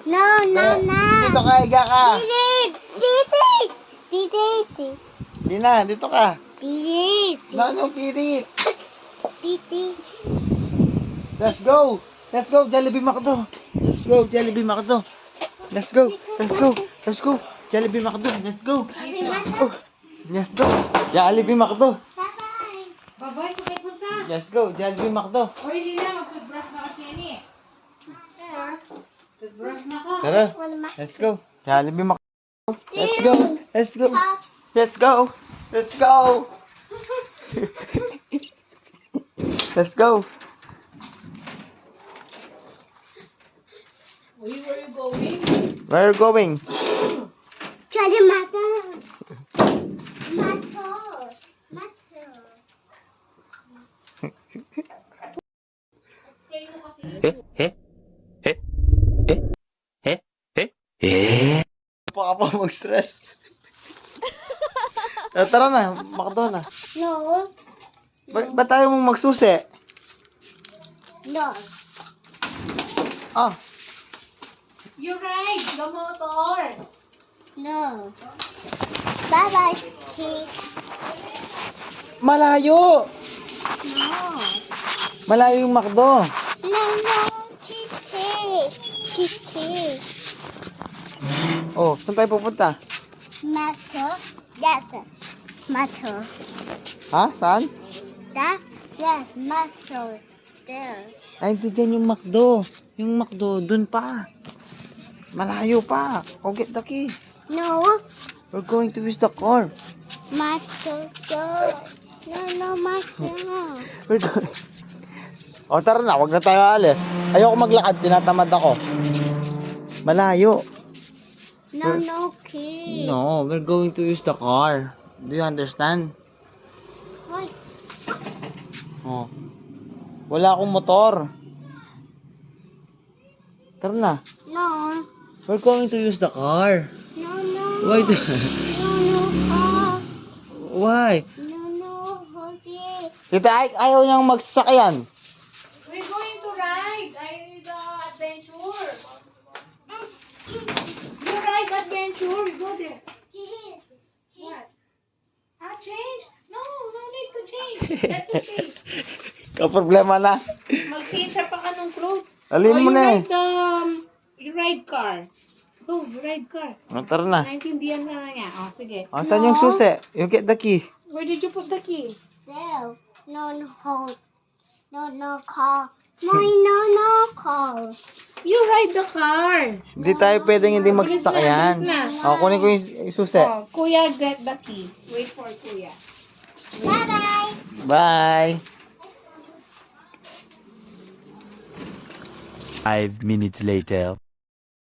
No, no, no. Dito ka, higa ka. Pilit. Pilit. Pilit. Hindi na, dito ka. Pilit. Ano, pilit? Pilit. Let's go. Let's go, Jollibee McDo. Let's go, Jollibee McDo. Let's go. Let's go. Let's go. Jollibee McDo. Let's go. Let's go. Let's go. Jollibee McDo. Bye-bye. Babay, sa may punta. Let's go, Jollibee McDo. Hoy, Lina, mag-toothbrush na kasi yan eh. Toothbrush na ka. Tara. Let's go. Jollibee McDo. Let's go. Let's go. Let's go. Let's go. Let's go. Uy, where you going? Where are you going? Try the matter. Matter. Matter. Explain mo kasi. Pa ka pa mag-stress. Tara na, McDo na. No. Ba't tayo mong magsusi? No. Ah, You ride the motor. No. Bye-bye. Kids. malayo. No. Malayo yung McDo. No, no. Chichi. Chichi. Oh, saan tayo pupunta? Matter. That's matter. Ha? Saan? That's matter. There. Ay, hindi dyan yung McDo. Yung McDo, dun pa. Malayo pa. Oh, get the key. No. We're going to use the car. Matter. Go. No, no, matter. We're going... Oh, tara na. Huwag na tayo alis. Ayoko maglakad. Tinatamad ako. Malayo. No, no, kid. No, we're going to use the car. Do you understand? Wait. Oh. Wala akong motor. Tara na. No. We're going to use the car. No, no. Why? No, no, car. Why? No, no, okay. Tita Ike, ayaw niyang magsasakyan. We're going to ride. The adventure. You ride adventure. Go there. What? Change? No, no need to change. That's okay. Kaproblema na. Mag-change siya pa ka ng clothes. Alin mo you na eh. ride you ride car. Go, you ride car. Oh, tara na. Naintindihan na niya. Oh, sige. Oh, saan yung susi? You get the key. Where did you put the key? There. No, no, hold. No, no, car. No, no, car. You ride the car. Hindi tayo pwedeng hindi magsasakyan. Bilis na. Oh, kunin ko yung susi. Oh, Kuya, get the key. Wait for Kuya. Bye-bye. Bye. 5 minutes later.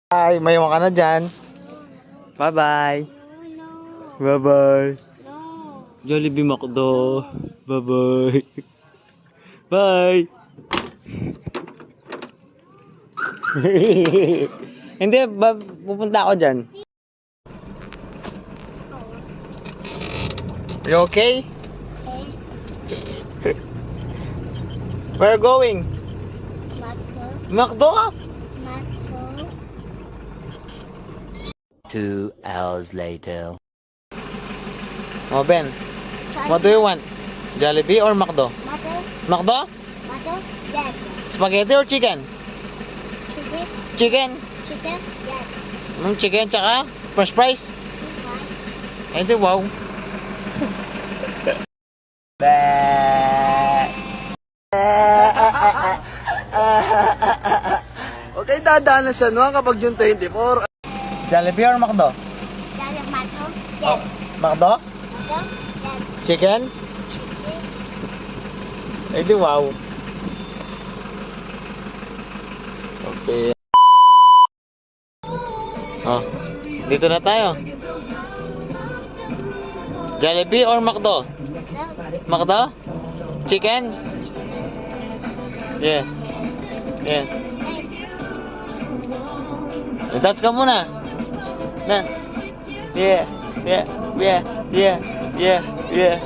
Bye. Mayaman ka na dyan. Bye-bye. No, Bye-bye. no. Jollibee McDo. Bye-bye. Bye. Hindi, pupunta ako dyan. You okay? Okay. Where are you going? Matter. McDo? Matter. 2 hours later. Oh, Ben. What do you want? Jollibee or McDo? Matter. McDo? Matter. Yes. Spaghetti or chicken? Chicken. Chicken. Chicken. Yes. Chicken tsaka french fries? Eh di wow. Okay, dadaanan sa ano kapag yung 24. Jollibee or McDo? That's matter. Yes. McDo? Matter. Yes. Chicken? Chicken. Eh di wow. Okay. Oh, dito na tayo. Jollibee or McDo? Matter. McDo? Chicken? Yeah. Yeah. That's ka muna. Na. Yeah. Yeah. Yeah. Yeah. Yeah. Yeah.